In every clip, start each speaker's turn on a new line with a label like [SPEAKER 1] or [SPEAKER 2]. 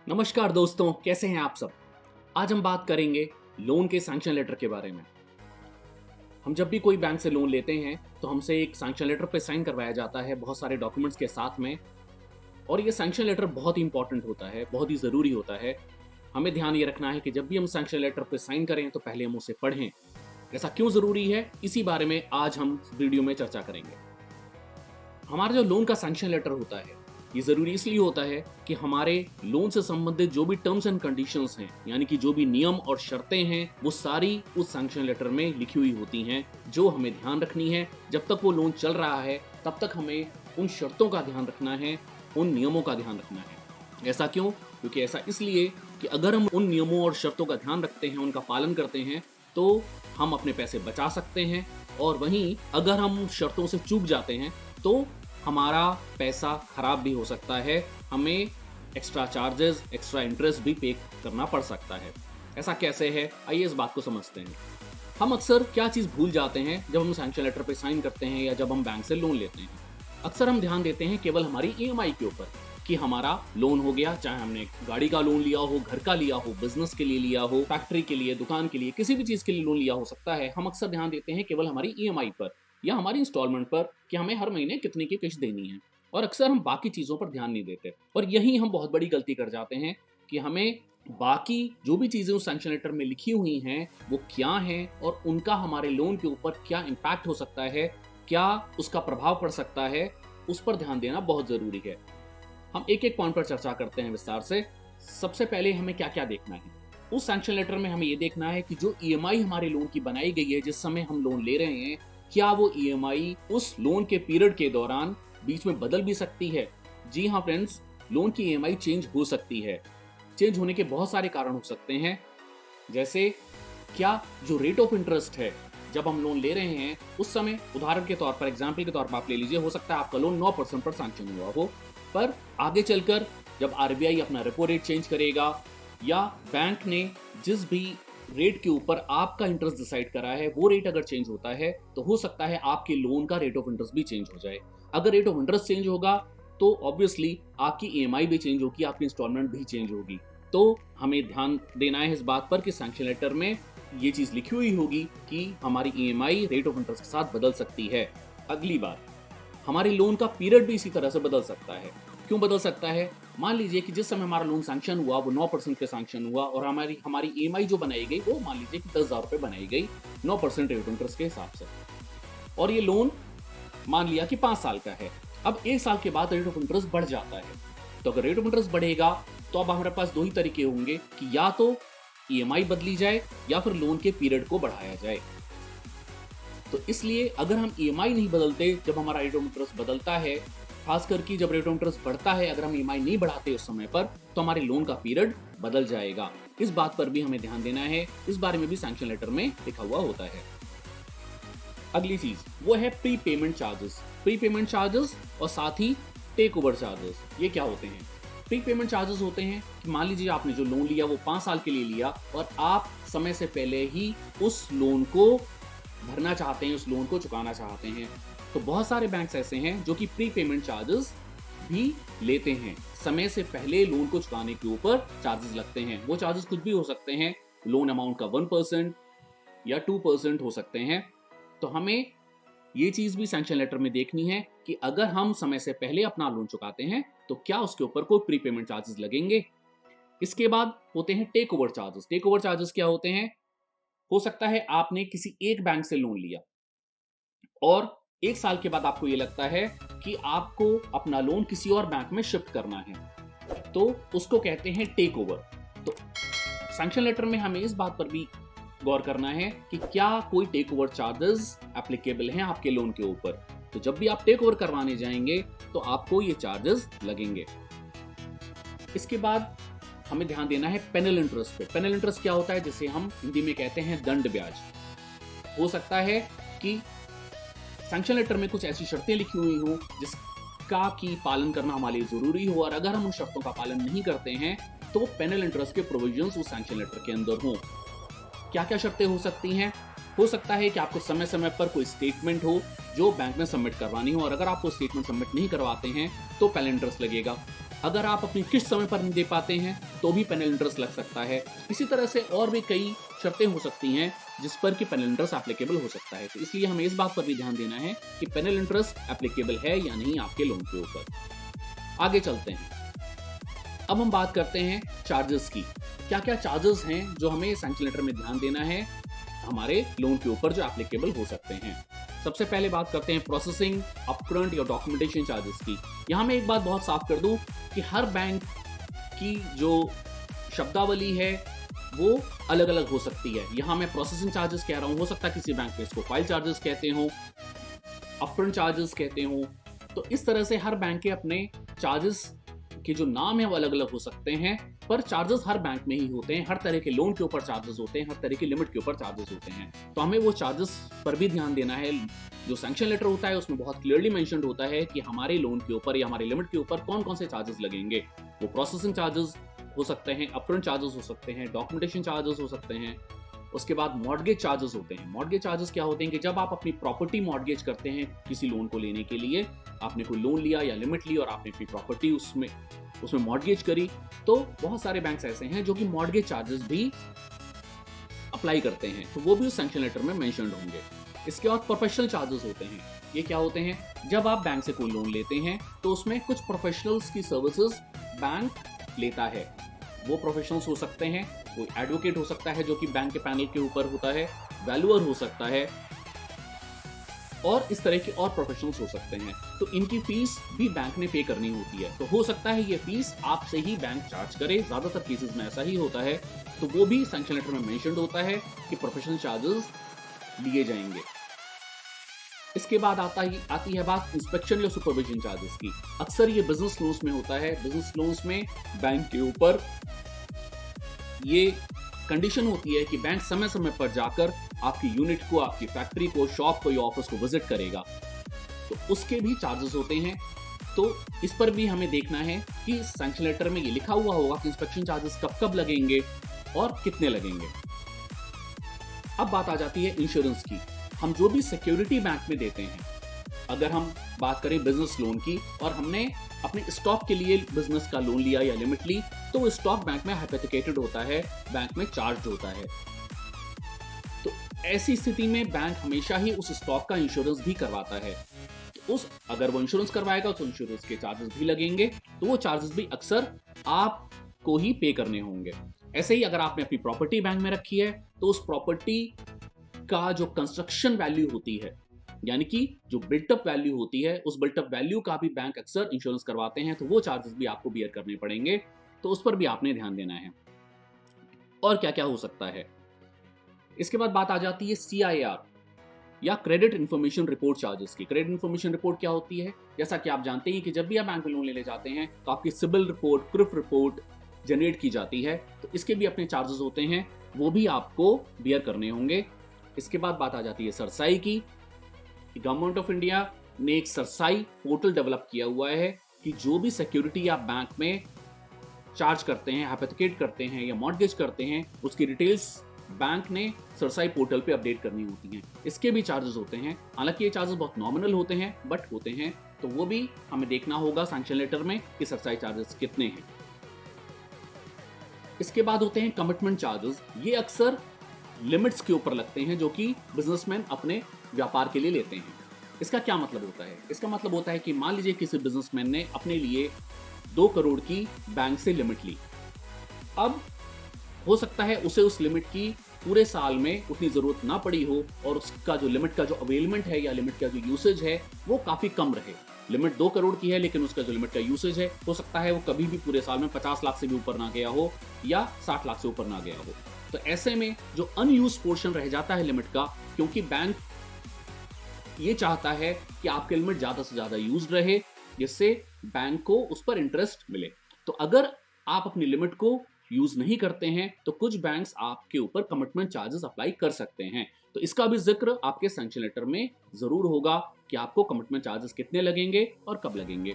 [SPEAKER 1] नमस्कार दोस्तों, कैसे हैं आप सब। आज हम बात करेंगे लोन के सैंक्शन लेटर के बारे में। हम जब भी कोई बैंक से लोन लेते हैं तो हमसे एक सैंक्शन लेटर पे साइन करवाया जाता है बहुत सारे डॉक्यूमेंट्स के साथ में। और ये सैंक्शन लेटर बहुत ही इंपॉर्टेंट होता है, बहुत ही ज़रूरी होता है। हमें ध्यान ये रखना है कि जब भी हम सैंक्शन लेटर पे साइन करें तो पहले हम उसे पढ़ें। ऐसा क्यों ज़रूरी है, इसी बारे में आज हम वीडियो में चर्चा करेंगे। हमारा जो लोन का सैंक्शन लेटर होता है, ये ज़रूरी इसलिए होता है कि हमारे लोन से संबंधित जो भी टर्म्स एंड कंडीशंस हैं, यानी कि जो भी नियम और शर्तें हैं, वो सारी उस सैंक्शन लेटर में लिखी हुई होती हैं, जो हमें ध्यान रखनी है। जब तक वो लोन चल रहा है तब तक हमें उन शर्तों का ध्यान रखना है, उन नियमों का ध्यान रखना है। ऐसा क्यों? क्योंकि ऐसा इसलिए कि अगर हम उन नियमों और शर्तों का ध्यान रखते हैं, उनका पालन करते हैं, तो हम अपने पैसे बचा सकते हैं। और वहीं अगर हम शर्तों से चूक जाते हैं तो हमारा पैसा खराब भी हो सकता है, हमें एक्स्ट्रा चार्जेस, एक्स्ट्रा इंटरेस्ट भी पे करना पड़ सकता है। ऐसा कैसे है, आइए इस बात को समझते हैं। हम अक्सर क्या चीज़ भूल जाते हैं जब हम सैंक्शन लेटर पे साइन करते हैं या जब हम बैंक से लोन लेते हैं। अक्सर हम ध्यान देते हैं केवल हमारी ईएमआई के ऊपर कि हमारा लोन हो गया, चाहे हमने गाड़ी का लोन लिया हो, घर का लिया हो, बिजनेस के लिए लिया हो, फैक्ट्री के लिए, दुकान के लिए, किसी भी चीज़ के लिए लोन लिया हो सकता है। हम अक्सर ध्यान देते हैं केवल हमारी ईएमआई पर या हमारी इंस्टॉलमेंट पर कि हमें हर महीने कितने की किस्त देनी है, और अक्सर हम बाकी चीज़ों पर ध्यान नहीं देते। और यही हम बहुत बड़ी गलती कर जाते हैं कि हमें बाकी जो भी चीज़ें उस सैंक्शन लेटर में लिखी हुई हैं वो क्या हैं और उनका हमारे लोन के ऊपर क्या इम्पैक्ट हो सकता है, क्या उसका प्रभाव पड़ सकता है, उस पर ध्यान देना बहुत ज़रूरी है। हम एक एक पॉइंट पर चर्चा करते हैं विस्तार से। सबसे पहले हमें क्या क्या देखना है उस सैंक्शन लेटर में। हमें ये देखना है कि जो ईएमआई हमारे लोन की बनाई गई है, जिस समय हम लोन ले रहे हैं, क्या वो ईएमआई उस लोन के पीरियड के दौरान बीच में बदल भी सकती है। जी हाँ फ्रेंड्स, लोन की ईएमआई चेंज हो सकती है। चेंज होने के बहुत सारे कारण हो सकते हैं, जैसे क्या जो रेट ऑफ इंटरेस्ट है जब हम लोन ले रहे हैं उस समय, उदाहरण के तौर पर, एग्जाम्पल के तौर पर आप ले लीजिए, हो सकता है आपका लोन 9% पर सैंक्शन हुआ हो, पर आगे चलकर जब आरबीआई अपना रेपो रेट चेंज करेगा या बैंक ने जिस भी रेट के ऊपर आपका इंटरेस्ट डिसाइड करा है वो रेट अगर चेंज होता है तो हो सकता है आपके लोन का रेट ऑफ इंटरेस्ट भी चेंज हो जाए। अगर रेट ऑफ इंटरेस्ट चेंज होगा तो ऑब्वियसली आपकी ईएमआई भी चेंज होगी, आपकी इंस्टॉलमेंट भी चेंज होगी। तो हमें ध्यान देना है इस बात पर कि सैंक्शन लेटर में ये चीज लिखी हुई होगी कि हमारी ईएमआई रेट ऑफ इंटरेस्ट के साथ बदल सकती है। अगली बात, हमारे लोन का पीरियड भी इसी तरह से बदल सकता है। क्यों बदल सकता है? मान लीजिए कि जिस समय हमारा लोन सैंक्शन हुआ वो 9% पे सैंक्शन हुआ और हमारी हमारी ईएमआई जो बनाई गई वो मान लीजिए कि 10,000 रुपये बनाई गई 9% रेट ऑफ इंटरेस्ट के हिसाब से, और ये लोन मान लिया कि 5 साल का है। अब 1 साल के बाद रेट ऑफ इंटरेस्ट बढ़ जाता है। तो अगर रेट ऑफ इंटरेस्ट बढ़ेगा तो अब हमारे पास दो ही तरीके होंगे कि या तो ईएमआई बदली जाए या फिर लोन के पीरियड को बढ़ाया जाए। तो इसलिए अगर हम ईएमआई नहीं बदलते जब हमारा रेट ऑफ इंटरेस्ट बदलता है, खास करके जब रेट ऑफ इंटरेस्ट बढ़ता है, अगर हम ईएमआई नहीं बढ़ाते उस समय पर, तो हमारे लोन का पीरियड बदल जाएगा। इस बात पर भी हमें ध्यान देना है, इस बारे में भी सैंक्शन लेटर में लिखा हुआ होता है। अगली चीज वो है pre payment charges. Pre payment charges और साथ ही टेक ओवर चार्जेस, ये क्या होते हैं? प्री पेमेंट चार्जेस होते हैं कि मान लीजिए आपने जो लोन लिया वो 5 साल के लिए लिया और आप समय से पहले ही उस लोन को भरना चाहते हैं, उस लोन को चुकाना चाहते हैं। तो बहुत सारे बैंक्स ऐसे हैं जो कि प्री पेमेंट चार्जेस भी लेते हैं। समय से पहले लोन को चुकाने के ऊपर चार्जेस लगते हैं। वो चार्जेस कुछ भी हो सकते हैं, लोन अमाउंट का 1% या 2% हो सकते हैं। तो हमें ये चीज भी सैंक्शन लेटर में देखनी है कि अगर हम समय से पहले अपना लोन चुकाते हैं तो क्या उसके ऊपर कोई प्री पेमेंट चार्जेस लगेंगे। इसके बाद होते हैं take over charges. Take over charges क्या होते हैं? हो सकता है आपने किसी एक बैंक से लोन लिया और 1 साल के बाद आपको ये लगता है कि आपको अपना लोन किसी और बैंक में शिफ्ट करना है, तो उसको कहते हैं टेक ओवर। तो सैंक्शन लेटर में हमें इस बात पर भी गौर करना है कि क्या कोई टेक ओवर चार्जेस एप्लीकेबल हैं आपके लोन के ऊपर। तो जब भी आप टेक ओवर करवाने जाएंगे तो आपको ये चार्जेस लगेंगे। इसके बाद हमें ध्यान देना है पेनल इंटरेस्ट पे। पेनल इंटरेस्ट क्या होता है? जिसे हम हिंदी में कहते हैं दंड ब्याज। हो सकता है कि सैंक्शन लेटर में कुछ ऐसी शर्तें लिखी हुई हो जिसका की पालन करना हमारे लिए जरूरी हो, और अगर हम उन शर्तों का पालन नहीं करते हैं तो पेनल इंटरेस्ट के प्रोविजंस उस सैंक्शन लेटर के अंदर हों। क्या क्या शर्तें हो सकती हैं? हो सकता है कि आपको समय समय पर कोई स्टेटमेंट हो जो बैंक में सबमिट करवानी हो, और अगर आप वो स्टेटमेंट सबमिट नहीं करवाते हैं तो पेनल इंटरेस्ट लगेगा। अगर आप अपनी किस्त समय पर नहीं दे पाते हैं तो भी पेनल इंटरेस्ट लग सकता है। इसी तरह से और भी कई शर्तें हो सकती हैं जिस पर कि पेनल इंटरेस्ट एप्लीकेबल हो सकता है। तो इसलिए हमें इस बात पर भी ध्यान देना है कि पेनल इंटरेस्ट एप्लीकेबल है या नहीं आपके लोन के ऊपर। आगे चलते हैं। अब हम बात करते हैं चार्जेस की। क्या क्या चार्जेस हैं जो हमें सैंक्शन लेटर में ध्यान देना है हमारे लोन के ऊपर जो एप्लीकेबल हो सकते हैं। सबसे पहले बात करते हैं प्रोसेसिंग, अपफ्रंट या डॉक्यूमेंटेशन चार्जेस की। यहां मैं एक बात बहुत साफ कर दूं कि हर बैंक की जो शब्दावली है वो अलग अलग हो सकती है। यहां मैं प्रोसेसिंग चार्जेस कह रहा हूं, हो सकता है किसी बैंक में इसको फाइल चार्जेस कहते हो, अपफ्रंट चार्जेस कहते हो। तो इस तरह से हर बैंक के अपने चार्जेस के जो नाम है वो अलग अलग हो सकते हैं, पर चार्जेस हर बैंक में ही होते हैं। हर तरह के लोन के ऊपर चार्जेस होते हैं, हर तरह की लिमिट के ऊपर चार्जेस होते हैं। तो हमें वो चार्जेस पर भी ध्यान देना है। जो सैंक्शन लेटर होता है उसमें बहुत क्लियरली मेंशन्ड होता है कि हमारे लोन के ऊपर या हमारे लिमिट के ऊपर कौन कौन से चार्जेस लगेंगे। वो प्रोसेसिंग चार्जेस हो सकते हैं, अपफ्रंट चार्जेस हो सकते हैं, डॉक्यूमेंटेशन चार्जेस हो सकते हैं। उसके बाद मॉर्गेज चार्जेस होते हैं। मॉर्गेज चार्जेस क्या होते हैं कि जब आप अपनी प्रॉपर्टी मॉर्गेज करते हैं किसी लोन को लेने के लिए, आपने कोई लोन लिया या लिमिट ली और आपने अपनी प्रॉपर्टी उसमें मॉर्गेज करी, तो बहुत सारे बैंक्स ऐसे हैं जो कि मॉर्गेज चार्जेस भी अप्लाई करते हैं, तो वो भी उस सैंक्शन लेटर में मेंशन्ड होंगे। इसके बाद प्रोफेशनल चार्जेस होते हैं। ये क्या होते हैं? जब आप बैंक से कोई लोन लेते हैं तो उसमें कुछ प्रोफेशनल्स की सर्विसेज बैंक लेता है। वो प्रोफेशनल्स हो सकते हैं, कोई एडवोकेट हो सकता है जो कि बैंक के पैनल के ऊपर होता है, वैल्यूअर हो सकता है, और इस तरह के और प्रोफेशनल्स हो सकते हैं। तो इनकी फीस भी बैंक ने पे करनी होती है। तो हो सकता है ये फीस आपसे ही बैंक चार्ज करे, ज्यादातर केसेस में ऐसा ही होता है। तो वो भी सैंक्शन लेटर में मेंशन्ड होता है कि प्रोफेशनल चार्जेस लिए जाएंगे। इसके बाद आती है बात इंस्पेक्शन या सुपरविजन चार्जेस की। अक्सर ये बिजनेस लोन्स में होता है। बिजनेस लोन्स में बैंक के ऊपर ये कंडीशन होती है कि बैंक समय समय पर जाकर आपकी यूनिट को, आपकी फैक्ट्री को, शॉप को या ऑफिस को विजिट करेगा, तो उसके भी चार्जेस होते हैं। तो इस पर भी हमें देखना है कि सैंक्शन लेटर में ये लिखा हुआ होगा कि इंस्पेक्शन चार्जेस कब कब लगेंगे और कितने लगेंगे। अब बात आ जाती है इंश्योरेंस की। हम जो भी सिक्योरिटी बैंक में देते हैं, अगर हम बात करें बिजनेस लोन की और हमने अपने स्टॉक के लिए बिजनेस का लोन लिया या लिमिट ली, तो वो स्टॉक बैंक में हाइपोथेकेटेड होता है, बैंक में चार्ज होता है। तो ऐसी स्थिति में बैंक हमेशा ही उस स्टॉक का इंश्योरेंस भी करवाता है। तो अगर वो इंश्योरेंस करवाएगा तो इंश्योरेंस के चार्जेस भी लगेंगे, तो वो चार्जेस भी अक्सर आपको ही पे करने होंगे। ऐसे ही अगर आपने अपनी प्रॉपर्टी बैंक में रखी है तो उस प्रॉपर्टी का जो कंस्ट्रक्शन वैल्यू होती है, यानी कि जो बिल्टअप वैल्यू होती है, उस बिल्टअप वैल्यू का भी बैंक अक्सर इंश्योरेंस करवाते हैं, तो वो चार्जेस भी आपको बियर करने पड़ेंगे। तो उस पर भी आपने ध्यान देना है। और क्या क्या हो सकता है, इसके बाद बात आ जाती है CIR या क्रेडिट इंफॉर्मेशन रिपोर्ट चार्जेस की। क्रेडिट इंफॉर्मेशन रिपोर्ट क्या होती है? जैसा कि आप जानते हैं कि जब भी आप बैंक में लोन लेने जाते हैं तो आपकी CIBIL report, Cliff report generate की जाती है, तो इसके भी अपने चार्जेस होते हैं, वो भी आपको बियर करने होंगे। इसके बाद बात आ जाती है सरसाई की। गवर्नमेंट ऑफ इंडिया ने एक सरसाई पोर्टल डेवलप किया हुआ है कि जो भी सिक्योरिटी आप बैंक में चार्ज करते हैं, हाइपोथेकेट करते हैं या मॉर्गेज करते हैं, उसकी डिटेल्स बैंक ने सरसाई पोर्टल पे अपडेट करनी होती हैं। इसके भी चार्जेस होते हैं। हालांकि ये चार्जेस बहुत नॉमिनल होते हैं, बट होते हैं, तो वो भी हमें देखना होगा सैंक्शन लेटर में कि सरसाई चार्जेस कितने हैं। इसके बाद होते हैं कमिटमेंट चार्जेस। ये अक्सर लिमिट्स के ऊपर लगते हैं जो कि बिजनेसमैन अपने व्यापार के लिए लेते हैं। इसका क्या मतलब होता है? इसका मतलब होता है कि मान लीजिए किसी बिजनेसमैन ने अपने लिए 2 करोड़ की बैंक से लिमिट ली। अब हो सकता है उसे उस लिमिट की पूरे साल में उतनी जरूरत ना पड़ी हो और उसका जो लिमिट का जो अवेलमेंट है या लिमिट का जो यूसेज है वो काफी कम रहे। लिमिट 2 करोड़ की है लेकिन उसका जो लिमिट का यूसेज है, हो सकता है वो कभी भी पूरे साल में 50 लाख से भी ऊपर ना गया हो या 60 लाख से ऊपर ना गया हो। तो ऐसे में जो अनयूज पोर्शन रह जाता है लिमिट का, क्योंकि बैंक ये चाहता है कि आपके लिमिट ज्यादा से ज्यादा यूज रहे, जिससे बैंक को उस पर इंटरेस्ट मिले। तो अगर आप अपनी लिमिट को यूज नहीं करते हैं तो कुछ बैंक्स आपके ऊपर कमिटमेंट चार्जेस अप्लाई कर सकते हैं। तो इसका भी जिक्र आपके सैंक्शन लेटर में जरूर होगा कि आपको कमिटमेंट चार्जेस कितने लगेंगे और कब लगेंगे।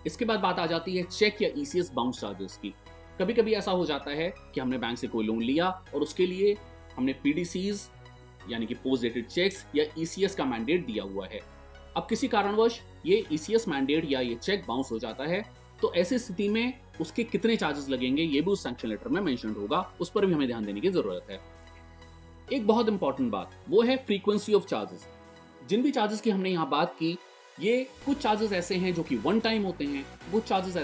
[SPEAKER 1] इसके बाद बात आ जाती है चेक या ECS बाउंस चार्जेस की। कभी कभी ऐसा हो जाता है कि हमने बैंक से कोई लोन लिया और उसके लिए हमने PDCs यानी कि पोस्ट डेटेड चेक्स या ECS का मैंडेट दिया हुआ है। अब किसी कारणवश ये ECS मैंडेट या ये चेक बाउंस हो जाता है, तो ऐसी स्थिति में उसके कितने चार्जेस लगेंगे ये भी उस सैंक्शन लेटर में मेंशन होगा, उस पर भी हमें ध्यान देने की जरूरत है। एक बहुत इंपॉर्टेंट बात वो है फ्रीक्वेंसी ऑफ चार्जेस। जिन भी चार्जेस की हमने यहाँ बात की, ये कुछ चार्जेस ऐसे हैं जो कि वन टाइम होते हैं, कुछ चार्जेस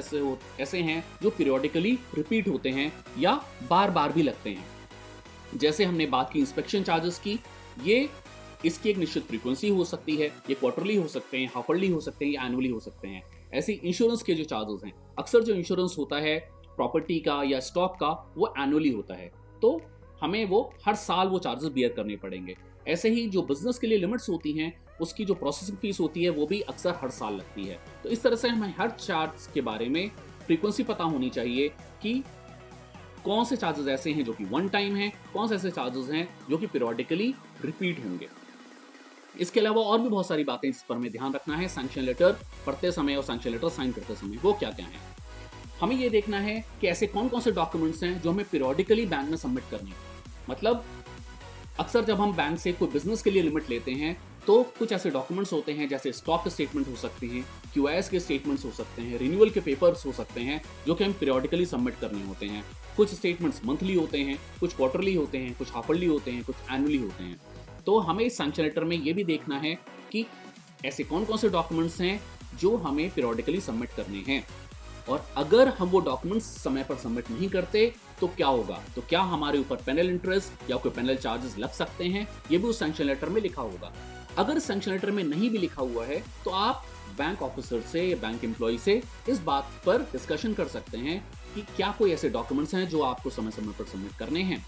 [SPEAKER 1] ऐसे हैं जो पीरियोडिकली रिपीट होते हैं या बार बार भी लगते हैं। जैसे हमने बात की इंस्पेक्शन चार्जेस की, ये इसकी एक निश्चित फ्रीक्वेंसी हो सकती है, ये क्वार्टरली हो सकते हैं, हाफर्ली हो सकते हैं या एनुअली हो सकते हैं। ऐसे इंश्योरेंस के जो चार्जेस हैं, अक्सर जो इंश्योरेंस होता है प्रॉपर्टी का या स्टॉक का, वो एनुअली होता है, तो हमें वो हर साल वो चार्जेस बियर करने पड़ेंगे। ऐसे ही जो बिजनेस के लिए लिमिट्स होती हैं, उसकी जो प्रोसेसिंग फीस होती है वो भी अक्सर हर साल लगती है। तो इस तरह से हमें हर चार्ज के बारे में फ्रीक्वेंसी पता होनी चाहिए कि कौन से चार्जेस ऐसे हैं जो कि वन टाइम हैं, कौन से ऐसे चार्जेस हैं जो कि पीरियोडिकली रिपीट होंगे। इसके अलावा और भी बहुत सारी बातें जिस पर हमें ध्यान रखना है सैंक्शन लेटर पढ़ते समय और सैंक्शन लेटर साइन करते समय। वो क्या क्या है, हमें ये देखना है कि ऐसे कौन कौन से डॉक्यूमेंट्स हैं जो हमें पीरियोडिकली बैंक में सबमिट करनी है। मतलब अक्सर जब हम बैंक से कोई बिजनेस के लिए लिमिट लेते हैं तो कुछ ऐसे डॉक्यूमेंट्स होते हैं, जैसे स्टॉक के स्टेटमेंट हो सकते हैं, QIS के स्टेटमेंट्स हो सकते हैं, रिन्यूअल के पेपर्स हो सकते हैं, जो कि हम पीरियोडिकली सबमिट करने होते हैं। कुछ स्टेटमेंट्स मंथली होते हैं, कुछ क्वार्टरली होते हैं, कुछ हाफर्ली होते हैं, कुछ एनुअली होते हैं। तो हमें इस सैंक्शन लेटर में ये भी देखना है कि ऐसे कौन कौन से डॉक्यूमेंट्स हैं जो हमें पीरियोडिकली सबमिट करने हैं, और अगर हम वो डॉक्यूमेंट्स समय पर सबमिट नहीं करते तो क्या होगा, तो क्या हमारे ऊपर पेनल इंटरेस्ट या कोई पेनल चार्जेस लग सकते हैं, ये भी उस सैंक्शन लेटर में लिखा होगा। अगर सैंक्शन लेटर में नहीं भी लिखा हुआ है तो आप बैंक ऑफिसर से या बैंक एम्प्लॉय से इस बात पर डिस्कशन कर सकते हैं कि क्या कोई ऐसे डॉक्यूमेंट्स हैं जो आपको समय समय पर सबमिट करने हैं।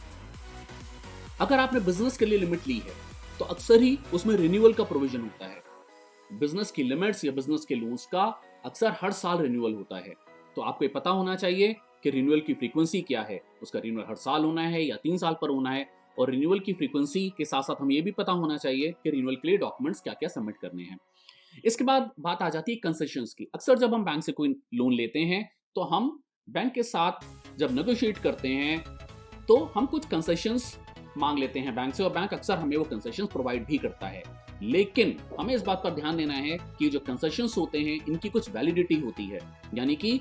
[SPEAKER 1] अगर आपने बिजनेस के लिए लिमिट ली है तो अक्सर ही उसमें रिन्यूअल का प्रोविजन होता है। बिजनेस की लिमिट्स या बिजनेस के लोन्स का अक्सर हर साल रिन्यूअल होता है, तो आपको पता होना चाहिए कि रिन्यूअल की फ्रीक्वेंसी क्या है। उसका रिन्यूअल हर साल होना है या 3 साल पर होना है, और रिन्यूअल की फ्रीक्वेंसी के साथ साथ हमें यह भी पता होना चाहिए कि रिन्यूअल के लिए डॉक्यूमेंट्स क्या क्या सबमिट करने हैं। इसके बाद बात आ जाती है कंसेशंस की। अक्सर जब हम बैंक से कोई लोन लेते हैं तो हम बैंक के साथ जब नेगोशिएट करते हैं तो हम कुछ कंसेशंस मांग लेते हैं बैंक से, और बैंक अक्सर हमें वो कंसेशंस प्रोवाइड भी करता है। लेकिन हमें इस बात पर ध्यान देना है कि जो कंसेशंस होते हैं इनकी कुछ वैलिडिटी होती है, यानी कि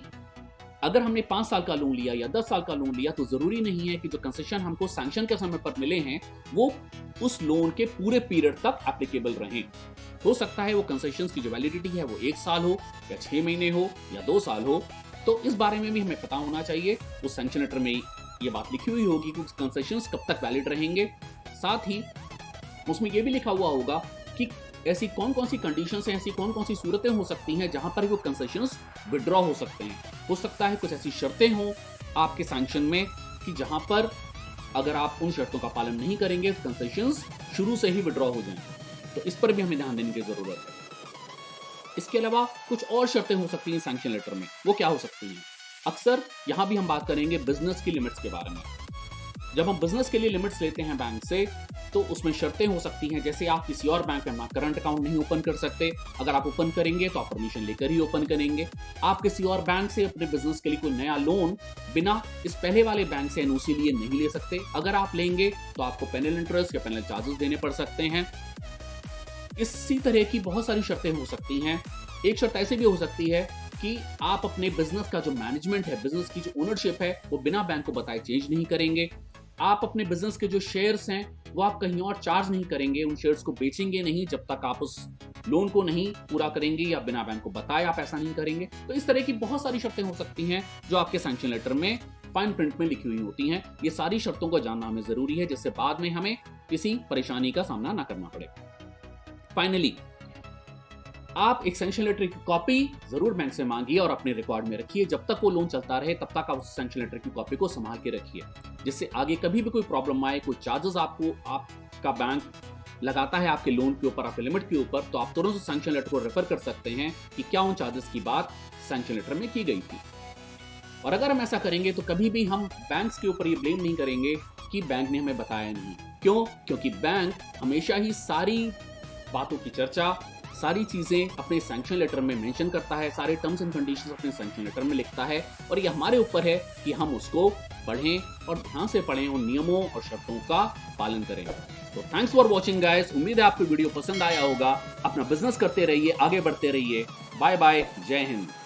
[SPEAKER 1] अगर हमने 5 साल का लोन लिया या 10 साल का लोन लिया तो जरूरी नहीं है कि जो कंसेशन हमको सैंक्शन के समय पर मिले हैं वो उस लोन के पूरे पीरियड तक एप्लीकेबल रहें। हो सकता है वो कंसेशंस की जो वैलिडिटी है वो 1 साल हो या 6 महीने हो या 2 साल हो, तो इस बारे में भी हमें पता होना चाहिए। उस सैंक्शन लेटर में ये बात लिखी हुई होगी कि कंसेशंस कब तक वैलिड रहेंगे। साथ ही उसमें ये भी लिखा हुआ होगा कि ऐसी कौन कौन सी कंडीशंस हैं, ऐसी कौन कौन सी सूरतें हो सकती हैं जहां पर वो कंसेशंस विड्रॉ हो सकते हैं। हो सकता है कुछ ऐसी शर्तें हों आपके सैंक्शन में कि जहां पर अगर आप उन शर्तों का पालन नहीं करेंगे कंसेशंस शुरू से ही विड्रॉ हो जाएं, तो इस पर भी हमें ध्यान देने की जरूरत है। इसके अलावा कुछ और शर्तें हो सकती हैं सैंक्शन लेटर में, वो क्या हो सकती हैं? अक्सर यहां भी हम बात करेंगे बिजनेस की लिमिट्स के बारे में। जब हम बिजनेस के लिए लिमिट्स लेते हैं बैंक से तो उसमें शर्तें हो सकती हैं, जैसे आप किसी और बैंक में करंट अकाउंट नहीं ओपन कर सकते। अगर आप ओपन करेंगे तो आप परमिशन लेकर ही ओपन करेंगे। आप किसी और बैंक से अपने बिजनेस के लिए कोई नया लोन बिना इस पहले वाले बैंक से एनओसी लिए नहीं ले सकते। अगर आप लेंगे तो आपको पेनल इंटरेस्ट या पेनल चार्जेस देने पड़ सकते हैं। इसी तरह की बहुत सारी शर्तें हो सकती हैं। एक शर्त ऐसी भी हो सकती है कि आप अपने बिजनेस का जो मैनेजमेंट है, बिजनेस की जो ओनरशिप है, वो बिना बैंक को बताए चेंज नहीं करेंगे। आप अपने बिजनेस के जो शेयर्स हैं वो आप कहीं और चार्ज नहीं करेंगे, उन शेयर्स को बेचेंगे नहीं जब तक आप उस लोन को नहीं पूरा करेंगे या बिना बैंक को बताए आप ऐसा नहीं करेंगे। तो इस तरह की बहुत सारी शर्तें हो सकती हैं जो आपके सैंक्शन लेटर में फाइन प्रिंट में लिखी हुई होती हैं। ये सारी शर्तों को जानना हमें जरूरी है, जिससे बाद में हमें किसी परेशानी का सामना ना करना पड़े। फाइनली आप एक सैंक्शन लेटर की कॉपी जरूर बैंक से मांगिए और अपने रिकॉर्ड में रखिए। जब तक वो लोन चलता रहे तब तक आप उस सैंक्शन लेटर की कॉपी को संभाल के रखिए, जिससे आगे कभी भी कोई प्रॉब्लम आए, कोई चार्जेस आपका बैंक लगाता है आपके लोन के ऊपर, आपके लिमिट के ऊपर, तो आप तुरंत उस सैंक्शन लेटर को रेफर कर सकते हैं कि क्या उन चार्जेस की बात सैंक्शन लेटर में की गई थी। और अगर हम ऐसा करेंगे तो कभी भी हम बैंक्स के ऊपर ये ब्लेम नहीं करेंगे कि बैंक ने हमें बताया नहीं। क्यों? क्योंकि बैंक हमेशा ही सारी बातों की चर्चा, सारी चीजें अपने सैंक्शन लेटर में मेंशन करता है, सारे टर्म्स एंड कंडीशंस अपने सैंक्शन लेटर में लिखता है, और ये हमारे ऊपर है कि हम उसको पढ़ें और ध्यान से पढ़ें, उन नियमों और शर्तों का पालन करें। तो थैंक्स फॉर वॉचिंग गाइस। उम्मीद है आपको वीडियो पसंद आया होगा। अपना बिजनेस करते रहिए, आगे बढ़ते रहिए। बाय बाय, जय हिंद।